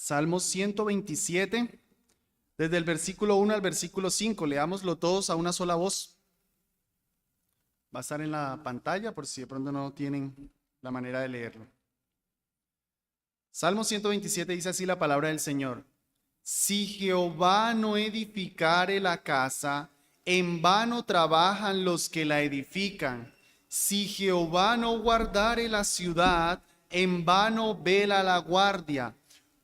Salmo 127, desde el versículo 1 al versículo 5. Leámoslo todos a una sola voz. Va a estar en la pantalla por si de pronto no tienen la manera de leerlo. Salmo 127 dice así la palabra del Señor. Si Jehová no edificare la casa, en vano trabajan los que la edifican. Si Jehová no guardare la ciudad, en vano vela la guardia.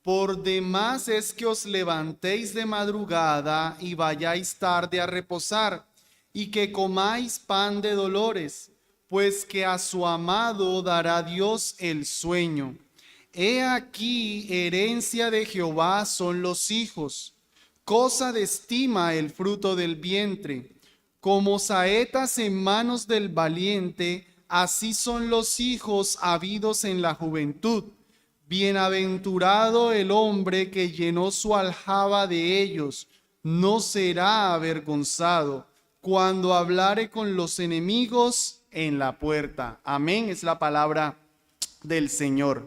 Por demás es que os levantéis de madrugada y vayáis tarde a reposar, y que comáis pan de dolores, pues que a su amado dará Dios el sueño. He aquí, herencia de Jehová son los hijos, cosa de estima el fruto del vientre. Como saetas en manos del valiente, así son los hijos habidos en la juventud. Bienaventurado el hombre que llenó su aljaba de ellos, no será avergonzado cuando hablare con los enemigos en la puerta. Amén, es la palabra del Señor.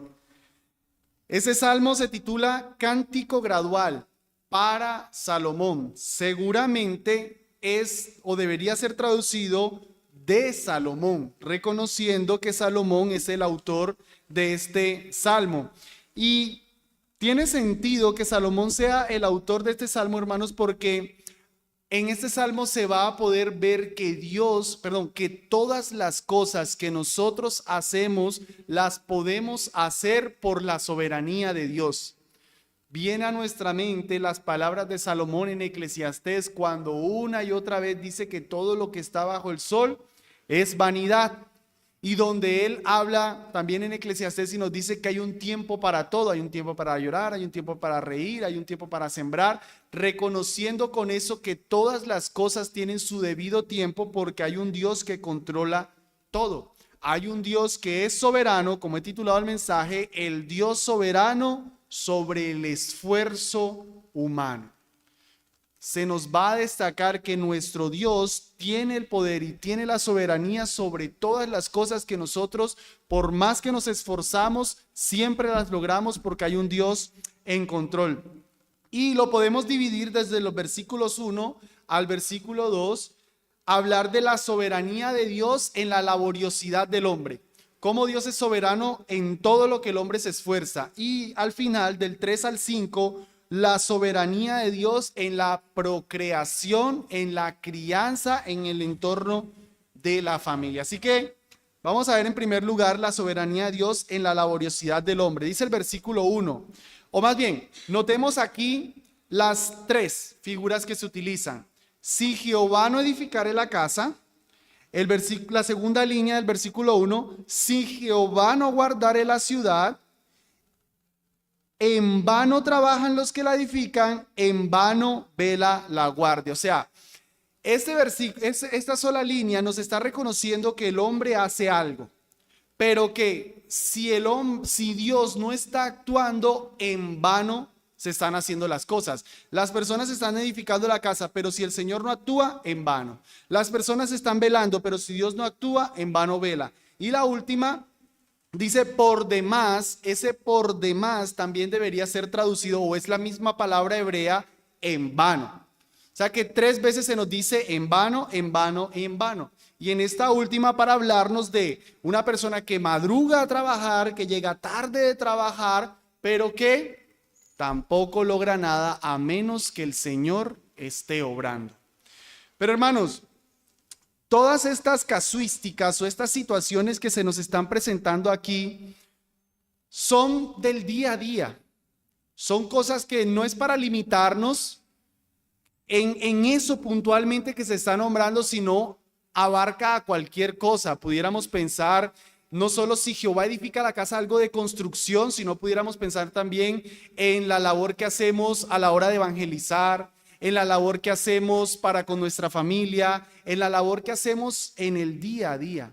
Ese salmo se titula Cántico Gradual para Salomón. Seguramente es o debería ser traducido de Salomón, reconociendo que Salomón es el autor de este salmo. Y tiene sentido que Salomón sea el autor de este salmo, hermanos, porque en este salmo se va a poder ver que que todas las cosas que nosotros hacemos las podemos hacer por la soberanía de Dios. Viene a nuestra mente las palabras de Salomón en Eclesiastés cuando una y otra vez dice que todo lo que está bajo el sol es vanidad. Y donde él habla también en Eclesiastés y nos dice que hay un tiempo para todo, hay un tiempo para llorar, hay un tiempo para reír, hay un tiempo para sembrar, reconociendo con eso que todas las cosas tienen su debido tiempo porque hay un Dios que controla todo. Hay un Dios que es soberano, como he titulado el mensaje, el Dios soberano sobre el esfuerzo humano. Se nos va a destacar que nuestro Dios tiene el poder y tiene la soberanía sobre todas las cosas que nosotros, por más que nos esforzamos, siempre las logramos porque hay un Dios en control. Y lo podemos dividir desde los versículos 1 al versículo 2, hablar de la soberanía de Dios en la laboriosidad del hombre. Cómo Dios es soberano en todo lo que el hombre se esfuerza. Y al final, del 3 al 5, la soberanía de Dios en la procreación, en la crianza, en el entorno de la familia. Así que vamos a ver en primer lugar la soberanía de Dios en la laboriosidad del hombre. Dice el versículo 1, o más bien, notemos aquí las tres figuras que se utilizan. Si Jehová no edificare la casa, la segunda línea del versículo 1, si Jehová no guardare la ciudad, en vano trabajan los que la edifican, en vano vela la guardia. O sea, esta sola línea nos está reconociendo que el hombre hace algo, pero que si Dios no está actuando, en vano se están haciendo las cosas. Las personas están edificando la casa, pero si el Señor no actúa, en vano. Las personas están velando, pero si Dios no actúa, en vano vela. Y la última dice por demás. Ese por demás también debería ser traducido, o es la misma palabra hebrea, en vano. O sea que 3 veces se nos dice en vano, en vano, en vano. Y en esta última para hablarnos de una persona que madruga a trabajar, que llega tarde de trabajar, pero que tampoco logra nada a menos que el Señor esté obrando. Pero hermanos, todas estas casuísticas o estas situaciones que se nos están presentando aquí son del día a día. Son cosas que no es para limitarnos en eso puntualmente que se está nombrando, sino abarca a cualquier cosa. Pudiéramos pensar no solo si Jehová edifica la casa, algo de construcción, sino pudiéramos pensar también en la labor que hacemos a la hora de evangelizar, en la labor que hacemos para con nuestra familia, en la labor que hacemos en el día a día.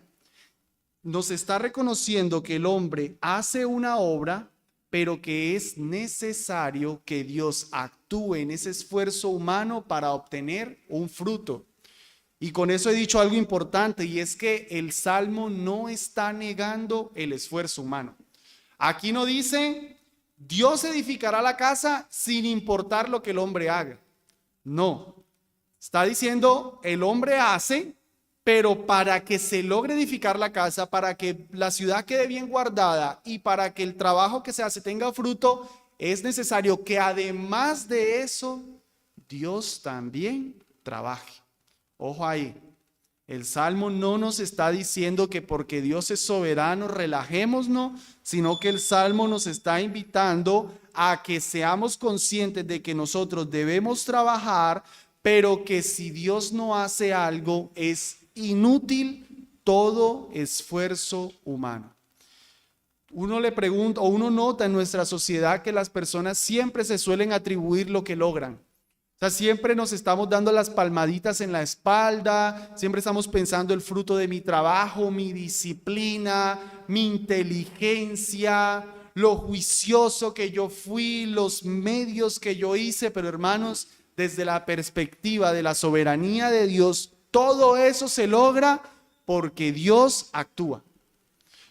Nos está reconociendo que el hombre hace una obra, pero que es necesario que Dios actúe en ese esfuerzo humano para obtener un fruto. Y con eso he dicho algo importante, y es que el Salmo no está negando el esfuerzo humano. Aquí no dice Dios edificará la casa sin importar lo que el hombre haga. No, está diciendo el hombre hace, pero para que se logre edificar la casa, para que la ciudad quede bien guardada y para que el trabajo que se hace tenga fruto, es necesario que además de eso, Dios también trabaje. Ojo ahí, el Salmo no nos está diciendo que porque Dios es soberano relajémonos, sino que el Salmo nos está invitando a que seamos conscientes de que nosotros debemos trabajar, pero que si Dios no hace algo es inútil todo esfuerzo humano. Uno le pregunta o uno nota en nuestra sociedad que las personas siempre se suelen atribuir lo que logran. O sea, siempre nos estamos dando las palmaditas en la espalda, siempre estamos pensando el fruto de mi trabajo, mi disciplina, mi inteligencia, lo juicioso que yo fui, los medios que yo hice, pero hermanos, desde la perspectiva de la soberanía de Dios, todo eso se logra porque Dios actúa.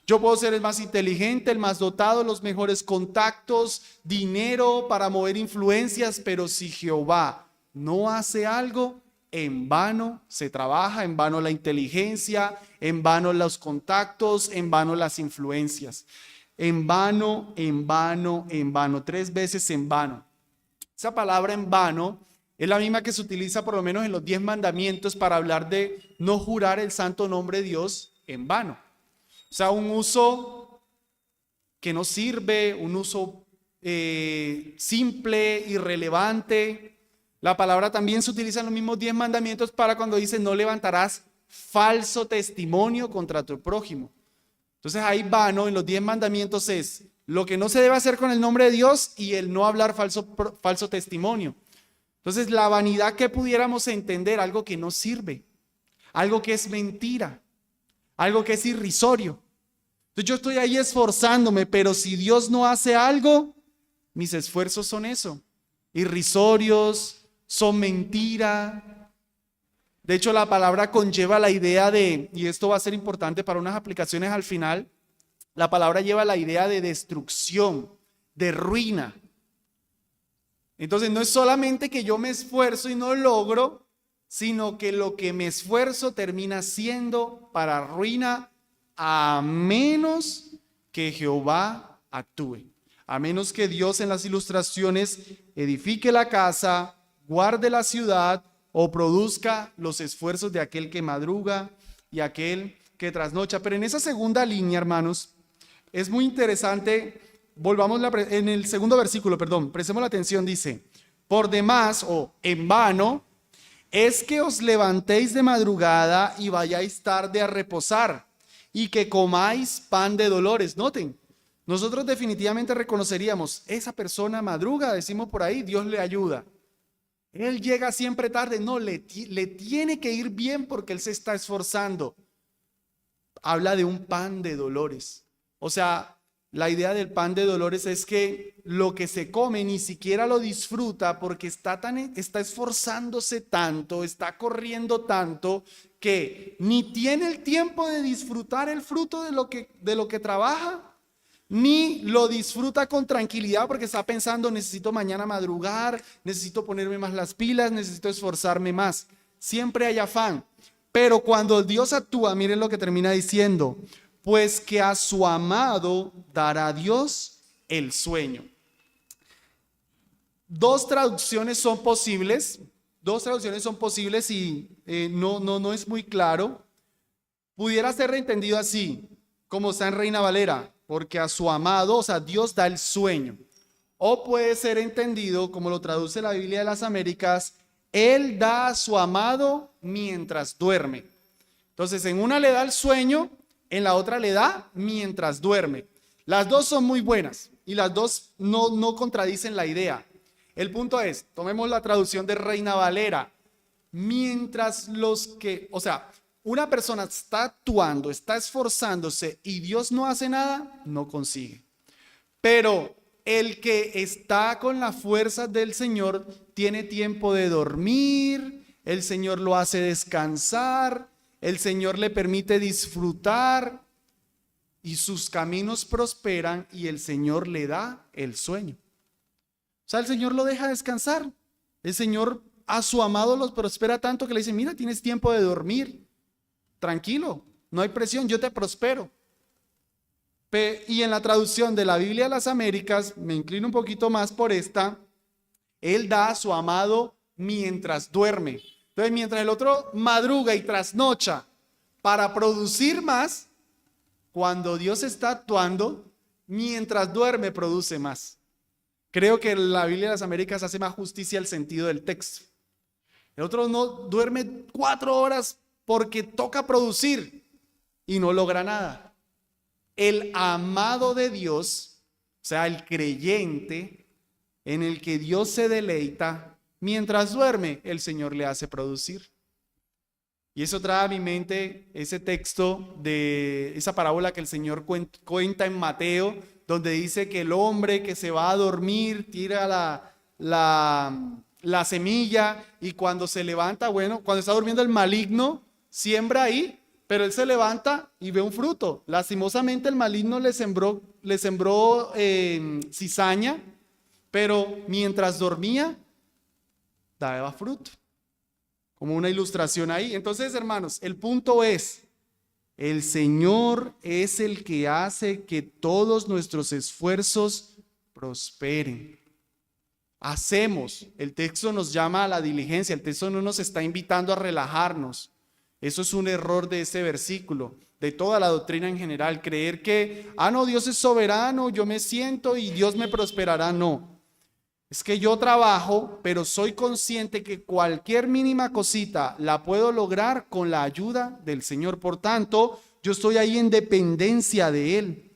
Yo puedo ser el más inteligente, el más dotado, los mejores contactos, dinero para mover influencias, pero si Jehová no hace algo, en vano se trabaja, en vano la inteligencia, en vano los contactos, en vano las influencias. En vano, en vano, en vano, 3 veces en vano. Esa palabra en vano es la misma que se utiliza por lo menos en los 10 mandamientos para hablar de no jurar el santo nombre de Dios en vano. O sea, un uso que no sirve, un uso simple, irrelevante. La palabra también se utiliza en los mismos 10 mandamientos para cuando dice no levantarás falso testimonio contra tu prójimo. Entonces ahí vano en los 10 mandamientos es lo que no se debe hacer con el nombre de Dios y el no hablar falso testimonio. Entonces la vanidad que pudiéramos entender, algo que no sirve, algo que es mentira, algo que es irrisorio. Entonces yo estoy ahí esforzándome, pero si Dios no hace algo, mis esfuerzos son eso, irrisorios, son mentira. De hecho, la palabra conlleva la idea de, y esto va a ser importante para unas aplicaciones al final, la palabra lleva la idea de destrucción, de ruina. Entonces no es solamente que yo me esfuerzo y no logro, sino que lo que me esfuerzo termina siendo para ruina, a menos que Jehová actúe, a menos que Dios en las ilustraciones edifique la casa, guarde la ciudad o produzca los esfuerzos de aquel que madruga y aquel que trasnocha. Pero en esa segunda línea, hermanos, es muy interesante. Volvamos en el segundo versículo, prestemos la atención, dice, por demás o en vano, es que os levantéis de madrugada y vayáis tarde a reposar y que comáis pan de dolores. Noten, nosotros definitivamente reconoceríamos, esa persona madruga, decimos por ahí, Dios le ayuda. Él llega siempre tarde, no, le tiene que ir bien porque él se está esforzando. Habla de un pan de dolores. O sea, la idea del pan de dolores es que lo que se come ni siquiera lo disfruta porque está esforzándose tanto, está corriendo tanto que ni tiene el tiempo de disfrutar el fruto de lo que trabaja, ni lo disfruta con tranquilidad porque está pensando necesito mañana madrugar, necesito ponerme más las pilas, necesito esforzarme más. Siempre hay afán. Pero cuando Dios actúa, miren lo que termina diciendo, pues que a su amado dará Dios el sueño. Dos traducciones son posibles y no es muy claro. Pudiera ser reentendido así, como está en Reina Valera, porque a su amado, o sea, Dios da el sueño. O puede ser entendido, como lo traduce la Biblia de las Américas, Él da a su amado mientras duerme. Entonces, en una le da el sueño, en la otra le da mientras duerme. Las dos son muy buenas y las dos no contradicen la idea. El punto es, tomemos la traducción de Reina Valera. Mientras una persona está actuando, está esforzándose y Dios no hace nada, no consigue. Pero el que está con la fuerza del Señor tiene tiempo de dormir, el Señor lo hace descansar, el Señor le permite disfrutar. y sus caminos prosperan y el Señor le da el sueño. O sea, el Señor lo deja descansar. El Señor a su amado los prospera tanto que le dice, mira, tienes tiempo de dormir. Tranquilo, no hay presión, yo te prospero. Y en la traducción de la Biblia de las Américas, me inclino un poquito más por esta, Él da a su amado mientras duerme. Entonces, mientras el otro madruga y trasnocha para producir más, cuando Dios está actuando, mientras duerme produce más. Creo que la Biblia de las Américas hace más justicia al sentido del texto. El otro no duerme 4 horas porque toca producir y no logra nada. El amado de Dios, o sea, el creyente en el que Dios se deleita, mientras duerme, el Señor le hace producir. Y eso trae a mi mente ese texto de esa parábola que el Señor cuenta en Mateo, donde dice que el hombre que se va a dormir tira la semilla y cuando se levanta, bueno, cuando está durmiendo el maligno, siembra ahí, pero él se levanta y ve un fruto. Lastimosamente el maligno le sembró cizaña, pero mientras dormía, daba fruto. Como una ilustración ahí. Entonces, hermanos, el punto es, el Señor es el que hace que todos nuestros esfuerzos prosperen. Hacemos, el texto nos llama a la diligencia, el texto no nos está invitando a relajarnos. Eso es un error de ese versículo, de toda la doctrina en general, creer que, no, Dios es soberano, yo me siento y Dios me prosperará. No. Es que yo trabajo, pero soy consciente que cualquier mínima cosita la puedo lograr con la ayuda del Señor. Por tanto, yo estoy ahí en dependencia de Él.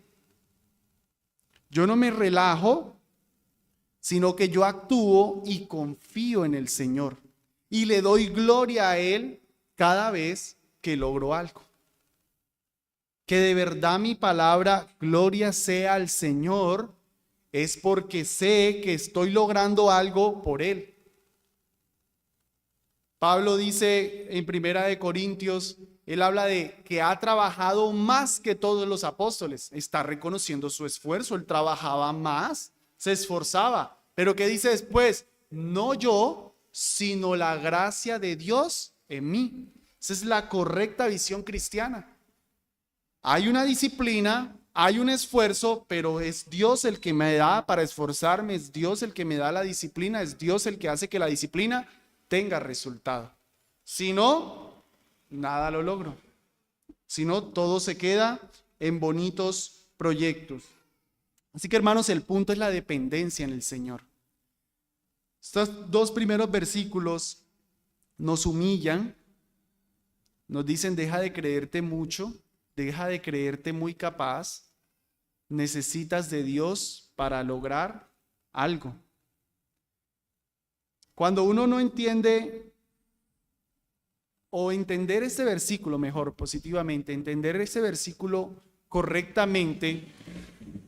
Yo no me relajo, sino que yo actúo y confío en el Señor. Y le doy gloria a Él cada vez que logro algo. Que de verdad mi palabra, gloria sea al Señor, es porque sé que estoy logrando algo por Él. Pablo dice en Primera de Corintios, él habla de que ha trabajado más que todos los apóstoles. Está reconociendo su esfuerzo, él trabajaba más, se esforzaba. Pero ¿qué dice después? No yo, sino la gracia de Dios en mí. Esa es la correcta visión cristiana. Hay una disciplina, hay un esfuerzo, pero es Dios el que me da para esforzarme, es Dios el que me da la disciplina, es Dios el que hace que la disciplina tenga resultado. Si no, nada lo logro. Si no, todo se queda en bonitos proyectos. Así que, hermanos, el punto es la dependencia en el Señor. Estos 2 primeros versículos nos humillan, nos dicen, deja de creerte mucho, deja de creerte muy capaz, necesitas de Dios para lograr algo. Cuando uno no entiende, o entender este versículo mejor, positivamente, entender este versículo correctamente,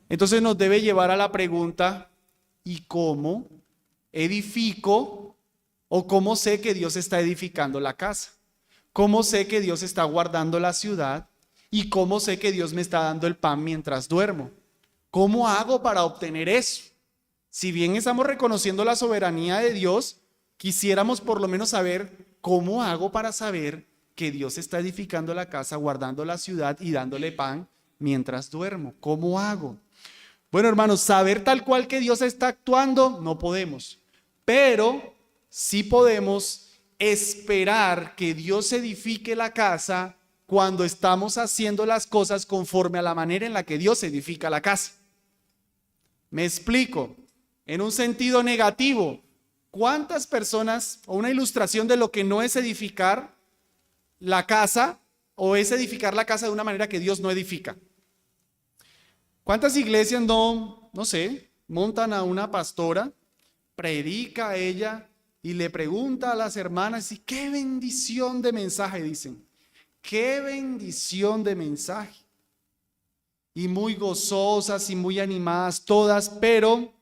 entonces nos debe llevar a la pregunta, ¿y cómo edifico o cómo sé que Dios está edificando la casa? ¿Cómo sé que Dios está guardando la ciudad? ¿Y cómo sé que Dios me está dando el pan mientras duermo? ¿Cómo hago para obtener eso? Si bien estamos reconociendo la soberanía de Dios, quisiéramos por lo menos saber cómo hago para saber que Dios está edificando la casa, guardando la ciudad y dándole pan mientras duermo. ¿Cómo hago? Bueno, hermanos, saber tal cual que Dios está actuando, no podemos. Pero sí podemos esperar que Dios edifique la casa cuando estamos haciendo las cosas conforme a la manera en la que Dios edifica la casa. Me explico. En un sentido negativo, ¿cuántas personas, o una ilustración de lo que no es edificar la casa, o es edificar la casa de una manera que Dios no edifica? ¿Cuántas iglesias no sé, montan a una pastora, predica a ella y le pregunta a las hermanas, y qué bendición de mensaje, dicen, qué bendición de mensaje, y muy gozosas y muy animadas todas, pero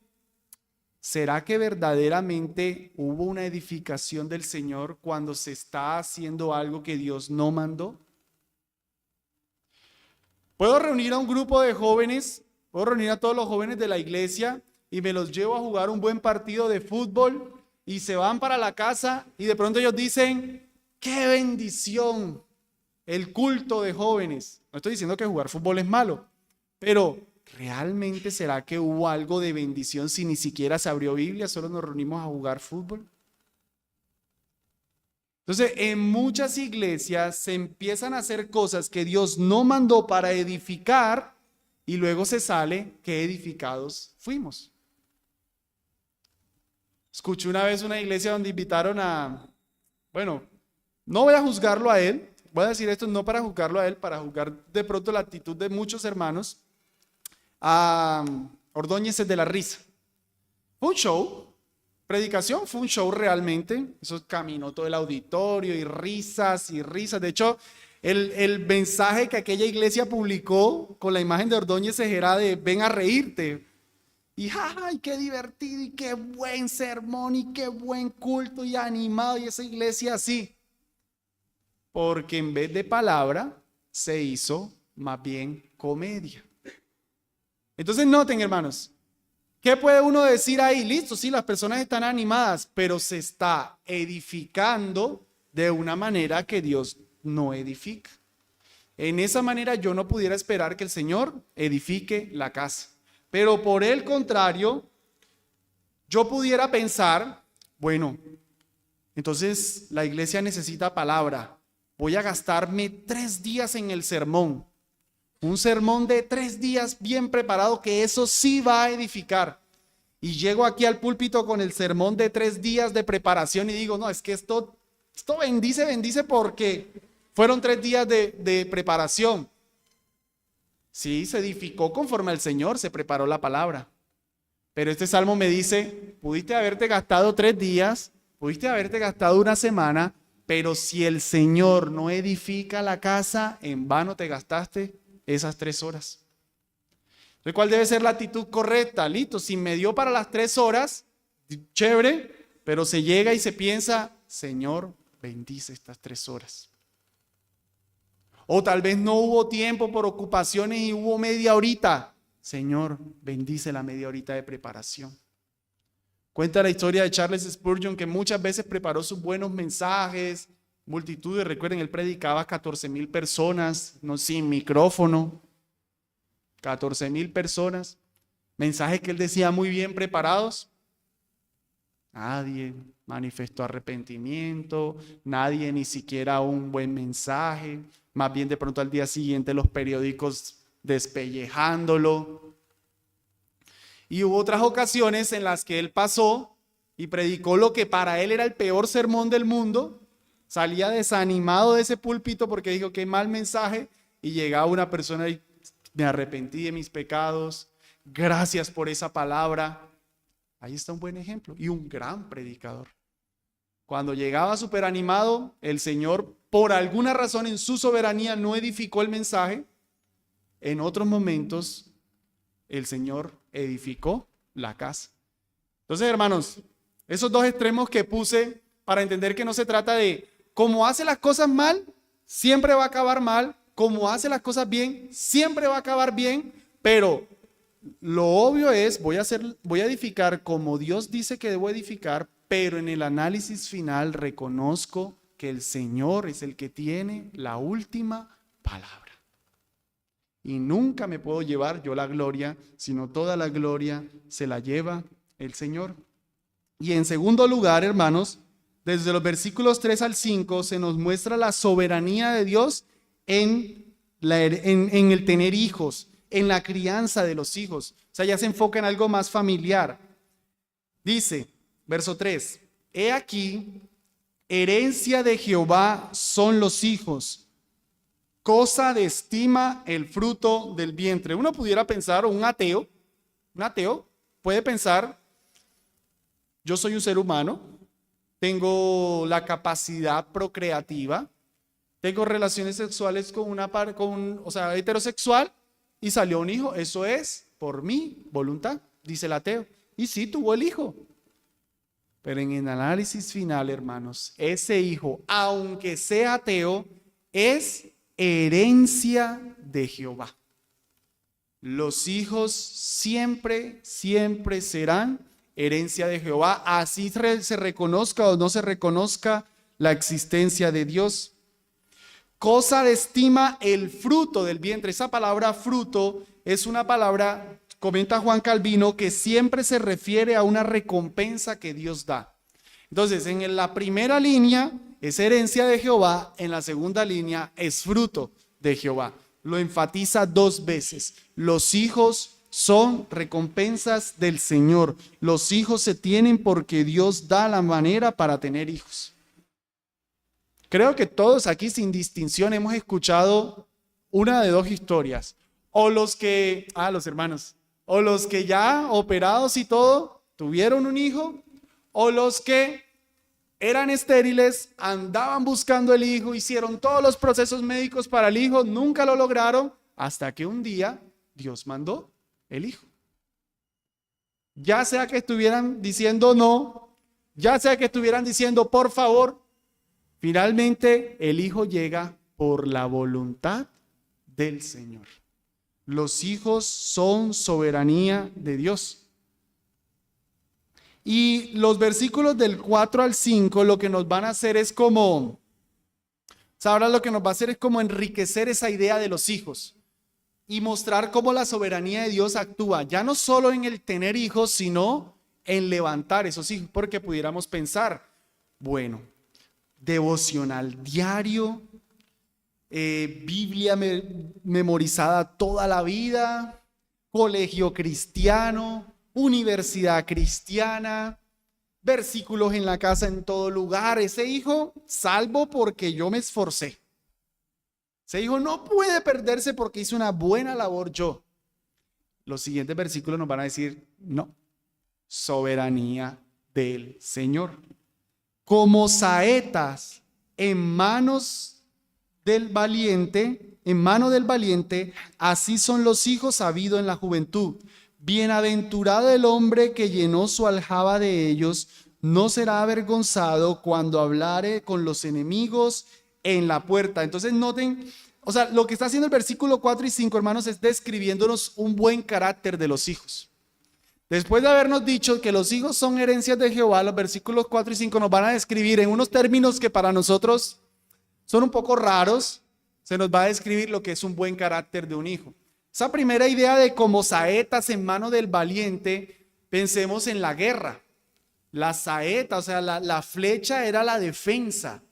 ¿será que verdaderamente hubo una edificación del Señor cuando se está haciendo algo que Dios no mandó? Puedo reunir a un grupo de jóvenes, puedo reunir a todos los jóvenes de la iglesia y me los llevo a jugar un buen partido de fútbol y se van para la casa y de pronto ellos dicen, ¡qué bendición! El culto de jóvenes. No estoy diciendo que jugar fútbol es malo, pero ¿realmente será que hubo algo de bendición si ni siquiera se abrió Biblia, solo nos reunimos a jugar fútbol? Entonces, en muchas iglesias se empiezan a hacer cosas que Dios no mandó para edificar y luego se sale que edificados fuimos. Escuché una vez una iglesia donde invitaron bueno, no voy a juzgarlo a él, voy a decir esto no para juzgarlo a él, para juzgar de pronto la actitud de muchos hermanos, a Ordóñez de la Risa. Fue un show. Predicación fue un show realmente, eso caminó todo el auditorio y risas y risas. De hecho, el mensaje que aquella iglesia publicó con la imagen de Ordóñez era de ven a reírte. Y ¡ay, qué divertido! Y qué buen sermón y qué buen culto y animado y esa iglesia así. Porque en vez de palabra se hizo más bien comedia. Entonces noten, hermanos. ¿Qué puede uno decir ahí? Listo, sí, las personas están animadas, pero se está edificando de una manera que Dios no edifica. En esa manera yo no pudiera esperar que el Señor edifique la casa. Pero por el contrario, yo pudiera pensar, bueno, entonces la iglesia necesita palabra. Voy a gastarme 3 días en el sermón. Un sermón de 3 días bien preparado, que eso sí va a edificar. Y llego aquí al púlpito con el sermón de 3 días de preparación y digo, no, es que esto bendice porque fueron 3 días de preparación. Sí, se edificó conforme al Señor, se preparó la palabra. Pero este salmo me dice, pudiste haberte gastado 3 días, pudiste haberte gastado 1 semana, pero si el Señor no edifica la casa, en vano te gastaste esas 3 horas. Entonces, ¿cuál debe ser la actitud correcta? Listo, si me dio para las 3 horas, chévere, pero se llega y se piensa, Señor, bendice estas 3 horas. O tal vez no hubo tiempo por ocupaciones y hubo media horita. Señor, bendice la media horita de preparación. Cuenta la historia de Charles Spurgeon, que muchas veces preparó sus buenos mensajes, multitudes. Recuerden, él predicaba a 14,000 personas, no sin micrófono. 14,000 personas. Mensajes que él decía muy bien preparados. Nadie manifestó arrepentimiento, nadie ni siquiera un buen mensaje. Más bien de pronto al día siguiente los periódicos despellejándolo. Y hubo otras ocasiones en las que él pasó y predicó lo que para él era el peor sermón del mundo. Salía desanimado de ese púlpito porque dijo qué mal mensaje y llegaba una persona y me arrepentí de mis pecados. Gracias por esa palabra. Ahí está un buen ejemplo y un gran predicador. Cuando llegaba súper animado, el Señor por alguna razón en su soberanía no edificó el mensaje. En otros momentos el Señor edificó la casa. Entonces, hermanos, esos 2 extremos que puse para entender que no se trata de como hace las cosas mal, siempre va a acabar mal, como hace las cosas bien, siempre va a acabar bien, pero lo obvio es, voy a edificar como Dios dice que debo edificar, pero en el análisis final reconozco que el Señor es el que tiene la última palabra. Y nunca me puedo llevar yo la gloria, sino toda la gloria se la lleva el Señor. Y en segundo lugar, hermanos, desde los versículos 3 al 5 se nos muestra la soberanía de Dios en el tener hijos, en la crianza de los hijos. O sea, ya se enfoca en algo más familiar. Dice, verso 3, he aquí, herencia de Jehová son los hijos, cosa de estima el fruto del vientre. Uno pudiera pensar, o un ateo puede pensar, yo soy un ser humano, tengo la capacidad procreativa, tengo relaciones sexuales heterosexual y salió un hijo, eso es por mi voluntad, dice el ateo. Y sí, tuvo el hijo. Pero en el análisis final, hermanos, ese hijo, aunque sea ateo, es herencia de Jehová. Los hijos siempre, siempre serán herencia de Jehová, así se reconozca o no se reconozca la existencia de Dios. Cosa de estima el fruto del vientre. Esa palabra fruto es una palabra, comenta Juan Calvino, que siempre se refiere a una recompensa que Dios da. Entonces, en la primera línea es herencia de Jehová, en la segunda línea es fruto de Jehová. Lo enfatiza 2 veces. Los hijos son recompensas del Señor. Los hijos se tienen porque Dios da la manera para tener hijos. Creo que todos aquí sin distinción hemos escuchado una de 2 historias. O los hermanos, o los que ya operados y todo, tuvieron un hijo, o los que eran estériles, andaban buscando el hijo, hicieron todos los procesos médicos para el hijo, nunca lo lograron, hasta que un día Dios mandó el hijo. Ya sea que estuvieran diciendo no, ya sea que estuvieran diciendo por favor, finalmente el hijo llega por la voluntad del Señor. Los hijos son soberanía de Dios. Y los versículos del 4 al 5 lo que nos van a hacer es como, ahora lo que nos va a hacer es como enriquecer esa idea de los hijos y mostrar cómo la soberanía de Dios actúa, ya no solo en el tener hijos, sino en levantar esos hijos, porque pudiéramos pensar, bueno, devocional diario, Biblia memorizada toda la vida, colegio cristiano, universidad cristiana, versículos en la casa en todo lugar. Ese hijo, salvo porque yo me esforcé. Ese hijo no puede perderse porque hice una buena labor yo. Los siguientes versículos nos van a decir, no, soberanía del Señor. Como saetas en manos del valiente, en mano del valiente, así son los hijos habido en la juventud. Bienaventurado el hombre que llenó su aljaba de ellos, no será avergonzado cuando hablare con los enemigos en la puerta. Entonces noten, lo que está haciendo el versículo 4 y 5, hermanos, es describiéndonos un buen carácter de los hijos. Después de habernos dicho que los hijos son herencias de Jehová, los versículos 4 y 5 nos van a describir en unos términos que para nosotros son un poco raros. Se nos va a describir lo que es un buen carácter de un hijo. Esa primera idea de como saetas en mano del valiente, pensemos en la guerra. La saeta, la flecha era la defensa.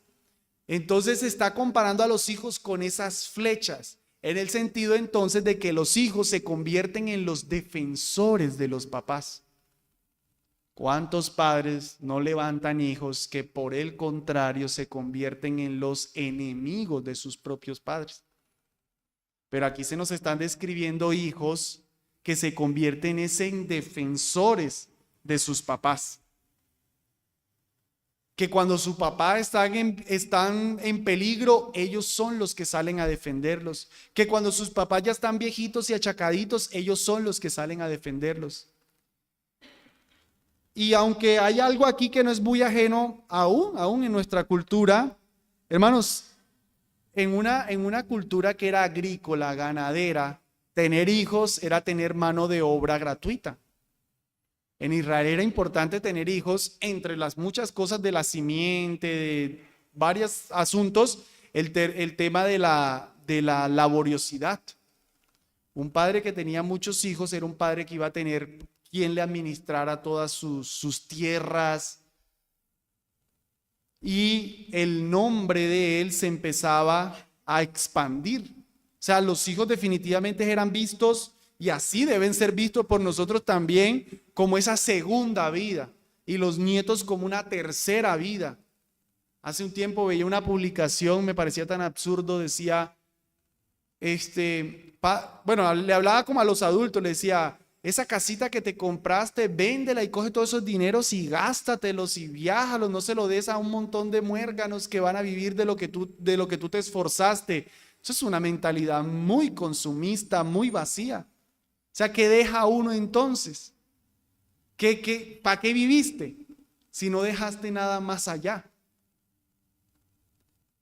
Entonces se está comparando a los hijos con esas flechas, en el sentido entonces de que los hijos se convierten en los defensores de los papás. ¿Cuántos padres no levantan hijos que por el contrario se convierten en los enemigos de sus propios padres? Pero aquí se nos están describiendo hijos que se convierten en defensores de sus papás. Que cuando su papá están en peligro, ellos son los que salen a defenderlos. Que cuando sus papás ya están viejitos y achacaditos, ellos son los que salen a defenderlos. Y aunque hay algo aquí que no es muy ajeno aún en nuestra cultura, hermanos, en una cultura que era agrícola, ganadera, tener hijos era tener mano de obra gratuita. En Israel era importante tener hijos, entre las muchas cosas de la simiente, de varios asuntos, el tema de la laboriosidad. Un padre que tenía muchos hijos era un padre que iba a tener quien le administrara todas sus tierras, y el nombre de él se empezaba a expandir. Los hijos definitivamente eran vistos, y así deben ser vistos por nosotros también, como esa segunda vida, y los nietos como una tercera vida. Hace un tiempo veía una publicación, me parecía tan absurdo, decía, le hablaba como a los adultos, le decía, esa casita que te compraste, véndela y coge todos esos dineros y gástatelos y viájalos, no se lo des a un montón de muérganos que van a vivir de lo que tú te esforzaste. Eso es una mentalidad muy consumista, muy vacía. ¿Qué deja uno entonces? ¿Para qué viviste si no dejaste nada más allá?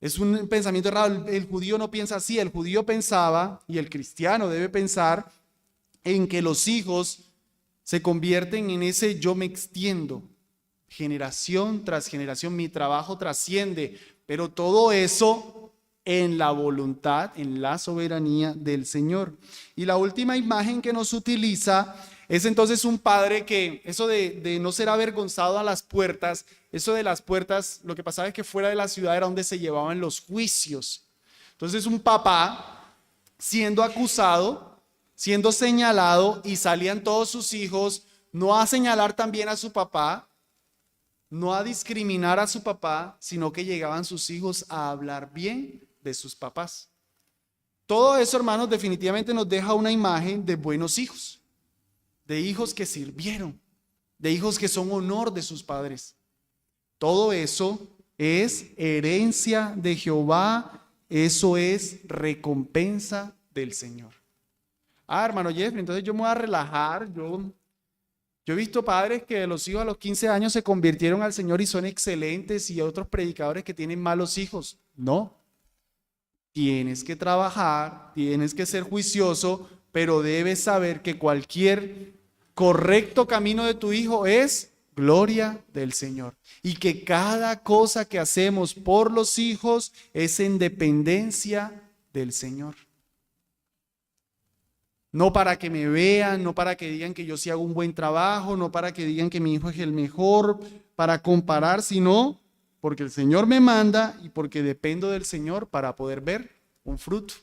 Es un pensamiento errado. El judío no piensa así. El judío pensaba, y el cristiano debe pensar, en que los hijos se convierten en ese yo me extiendo, generación tras generación, mi trabajo trasciende, pero todo eso en la voluntad, en la soberanía del Señor. Y la última imagen que nos utiliza es entonces un padre que, eso de no ser avergonzado a las puertas, eso de las puertas, lo que pasaba es que fuera de la ciudad era donde se llevaban los juicios. Entonces un papá siendo acusado, siendo señalado, y salían todos sus hijos, no a señalar también a su papá, no a discriminar a su papá, sino que llegaban sus hijos a hablar bien de sus papás. Todo eso, hermanos, definitivamente nos deja una imagen de buenos hijos, de hijos que sirvieron, de hijos que son honor de sus padres. Todo eso es herencia de Jehová, eso es recompensa del Señor. Hermano Jeffrey, entonces yo me voy a relajar. Yo he visto padres que los hijos a los 15 años se convirtieron al Señor y son excelentes, y otros predicadores que tienen malos hijos. No. Tienes que trabajar, tienes que ser juicioso, pero debes saber que cualquier correcto camino de tu hijo es gloria del Señor. Y que cada cosa que hacemos por los hijos es en dependencia del Señor. No para que me vean, no para que digan que yo sí hago un buen trabajo, no para que digan que mi hijo es el mejor, para comparar, sino porque el Señor me manda y porque dependo del Señor para poder ver un fruto.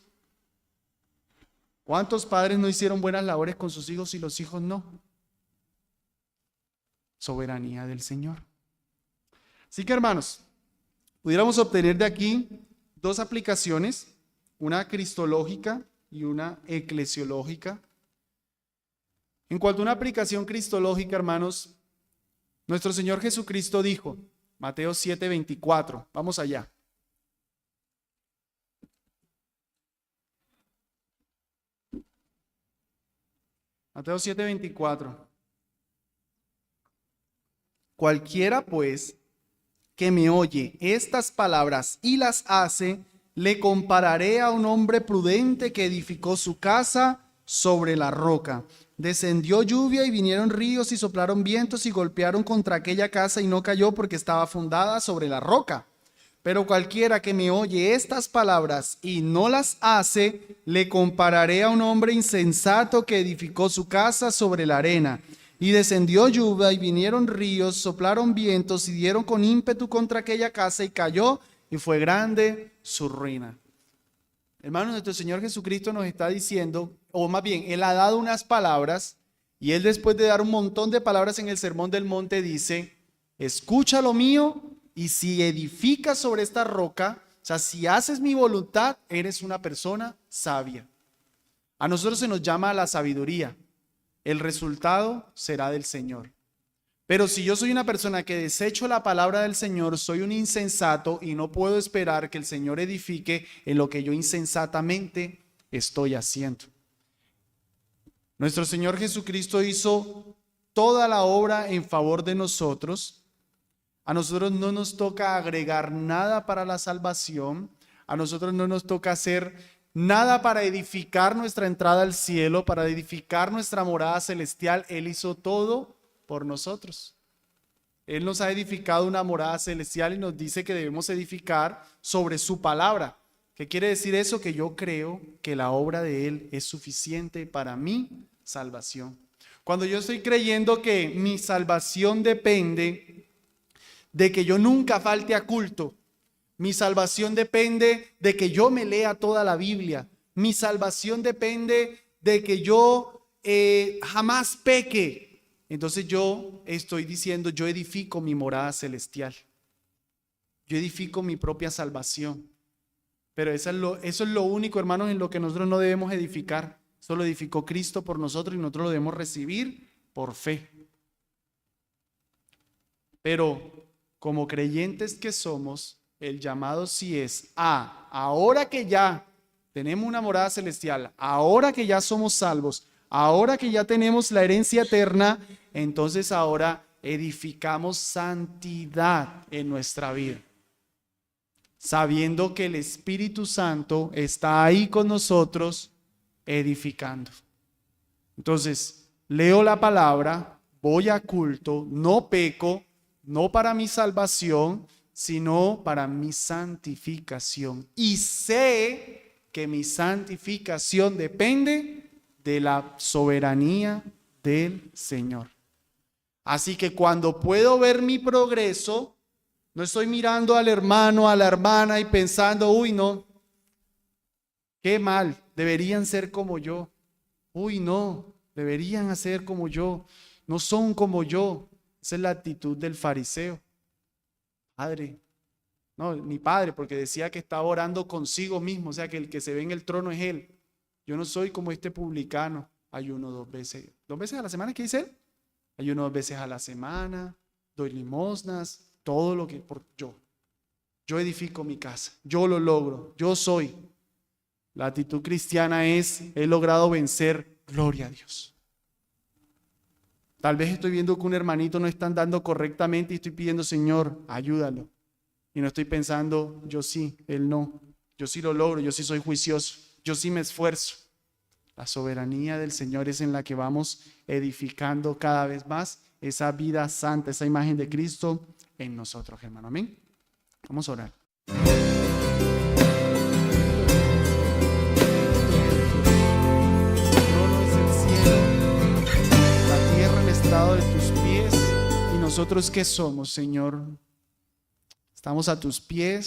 ¿Cuántos padres no hicieron buenas labores con sus hijos y los hijos no? Soberanía del Señor. Así que, hermanos, pudiéramos obtener de aquí dos aplicaciones, una cristológica y una eclesiológica. En cuanto a una aplicación cristológica, hermanos, nuestro Señor Jesucristo dijo, Mateo 7:24, vamos allá. Mateo 7:24. Cualquiera, pues, que me oye estas palabras y las hace, le compararé a un hombre prudente que edificó su casa sobre la roca. Descendió lluvia y vinieron ríos y soplaron vientos y golpearon contra aquella casa y no cayó porque estaba fundada sobre la roca. Pero cualquiera que me oye estas palabras y no las hace, le compararé a un hombre insensato que edificó su casa sobre la arena. Y descendió lluvia y vinieron ríos, soplaron vientos y dieron con ímpetu contra aquella casa y cayó, y fue grande su ruina. Hermanos, nuestro Señor Jesucristo nos está diciendo, o más bien, Él ha dado unas palabras, y Él, después de dar un montón de palabras en el Sermón del Monte, dice, escucha lo mío, y si edificas sobre esta roca, o sea, si haces mi voluntad, eres una persona sabia. A nosotros se nos llama a la sabiduría. El resultado será del Señor. Pero si yo soy una persona que desecho la palabra del Señor, soy un insensato y no puedo esperar que el Señor edifique en lo que yo insensatamente estoy haciendo. Nuestro Señor Jesucristo hizo toda la obra en favor de nosotros. A nosotros no nos toca agregar nada para la salvación. A nosotros no nos toca hacer nada para edificar nuestra entrada al cielo, para edificar nuestra morada celestial. Él hizo todo por nosotros. Él nos ha edificado una morada celestial y nos dice que debemos edificar sobre su palabra. ¿Qué quiere decir eso? Que yo creo que la obra de Él es suficiente para mi salvación. Cuando yo estoy creyendo que mi salvación depende de que yo nunca falte a culto, mi salvación depende de que yo me lea toda la Biblia, mi salvación depende de que yo jamás peque, entonces yo estoy diciendo, yo edifico mi morada celestial, yo edifico mi propia salvación. Pero eso es lo único, hermanos, en lo que nosotros no debemos edificar. Eso lo edificó Cristo por nosotros y nosotros lo debemos recibir por fe. Pero como creyentes que somos, el llamado sí es ahora que ya tenemos una morada celestial, ahora que ya somos salvos, ahora que ya tenemos la herencia eterna, entonces ahora edificamos santidad en nuestra vida, sabiendo que el Espíritu Santo está ahí con nosotros edificando. Entonces, leo la palabra, voy a culto, no peco, no para mi salvación, sino para mi santificación. Y sé que mi santificación depende de la soberanía del Señor. Así que cuando puedo ver mi progreso, no estoy mirando al hermano, a la hermana y pensando, uy, no, qué mal, deberían ser como yo. Uy, no, deberían hacer como yo. No son como yo. Esa es la actitud del fariseo. Padre, no, ni padre, porque decía que estaba orando consigo mismo, o sea que el que se ve en el trono es él. Yo no soy como este publicano. Ayuno 2 veces. ¿2 veces a la semana? ¿Qué dice él? Ayuno 2 veces a la semana, doy limosnas, todo lo que por yo. Yo edifico mi casa, yo lo logro, yo soy. La actitud cristiana es, he logrado vencer, gloria a Dios. Tal vez estoy viendo que un hermanito no está andando correctamente y estoy pidiendo, Señor, ayúdalo. Y no estoy pensando, yo sí, él no. Yo sí lo logro, yo sí soy juicioso, yo sí me esfuerzo. La soberanía del Señor es en la que vamos edificando cada vez más esa vida santa, esa imagen de Cristo en nosotros, hermano. Amén. Vamos a orar. Tu trono es el cielo, la tierra, el estrado de tus pies. ¿Y nosotros qué somos, Señor? Estamos a tus pies.